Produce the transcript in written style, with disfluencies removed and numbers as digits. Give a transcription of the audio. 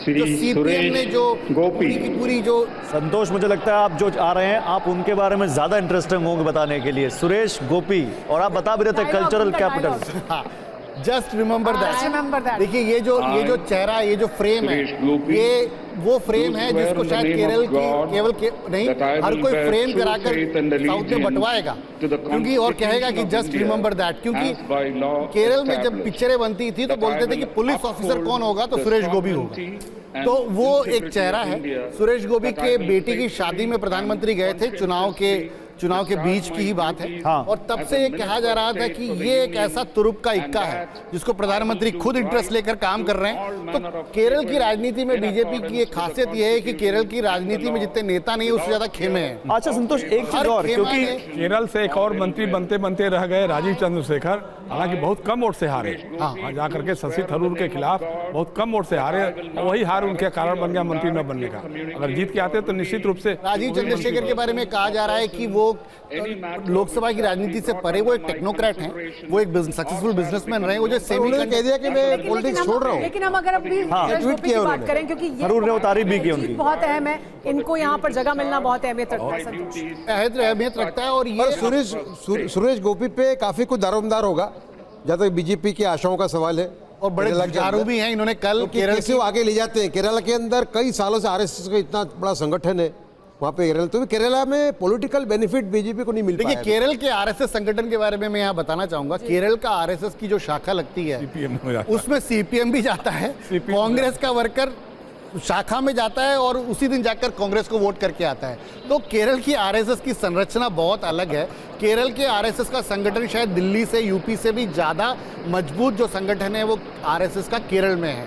जो सीपीएम ने जो पूरी की पूरी जो संतोष, मुझे लगता है आप जो आ रहे हैं आप उनके बारे में ज्यादा इंटरेस्टिंग होंगे बताने के लिए। सुरेश गोपी, और आप बता भी रहे थे cultural capital. Just remember that. देखिए ये जो चेहरा, ये जो फ्रेम है, ये वो फ्रेम है जिसको शायद केरल की नहीं हर कोई फ्रेम कराकर साउथ में बंटवाएगा, क्योंकि और कहेगा कि जस्ट रिमेंबर दैट। क्योंकि केरल में जब पिक्चरें बनती थी तो बोलते थे कि पुलिस ऑफिसर कौन होगा, तो सुरेश गोपी होगा। तो वो एक चेहरा है। सुरेश गोपी के बेटी की शादी में प्रधानमंत्री गए थे, चुनाव के बीच की ही बात है। हाँ। और तब से ये कहा जा रहा था कि ये एक ऐसा तुरुप का इक्का है जिसको प्रधानमंत्री खुद इंटरेस्ट लेकर काम कर रहे हैं। तो केरल की राजनीति में बीजेपी की एक खासियत यह है कि केरल की राजनीति में जितने नेता नहीं उससे ज्यादा खेमे हैं। अच्छा संतोष, एक चीज और, क्योंकि केरल से एक और मंत्री बनते बनते रह गए राजीव चंद्रशेखर, हालांकि बहुत कम वोट से हारे। हाँ, जाकर के शशि थरूर के खिलाफ बहुत कम वोट से हारे, वही हार उनके कारण बन गया मंत्री न बनने का। अगर जीत के आते तो निश्चित रूप से राजीव चंद्रशेखर के बारे में कहा जा रहा है कि वो लोकसभा की राजनीति से परे वो एक टेक्नोक्रेट हैं, वो एक सक्सेसफुल बिजनेसमैन रहे। वो जो सेमी कह दिया कि मैं पॉलिटिक्स छोड़ रहा हूं। लेकिन हम अगर अभी ट्वीट की बात करें, क्योंकि ये थरूर ने वो तारीफ भी की उनकी, बहुत अहम है, इनको यहाँ पर जगह मिलना बहुत अहमियत रखता है। अहमियत रखता है। और ये सुरेश गोपी पे काफी कुछ दारोमदार होगा जहाँ तक बीजेपी की आशाओं का सवाल है, और बड़े जुझारू भी हैं। इन्होंने कल केरल कैसे वो आगे ले जाते हैं। केरला के अंदर कई सालों से आरएसएस का इतना बड़ा संगठन है वहाँ पे केरल, तो केरला में पॉलिटिकल बेनिफिट बीजेपी को नहीं मिल पाया। देखिए केरल के आरएसएस संगठन के बारे में मैं यहाँ बताना चाहूंगा। केरल का आरएसएस की जो शाखा लगती है उसमें सीपीएम भी जाता है, कांग्रेस का वर्कर शाखा में जाता है और उसी दिन जाकर कांग्रेस को वोट करके आता है। तो केरल की आरएसएस की संरचना बहुत अलग है। केरल के आरएसएस का संगठन शायद दिल्ली से, यूपी से भी ज़्यादा मजबूत जो संगठन है वो आरएसएस का केरल में है।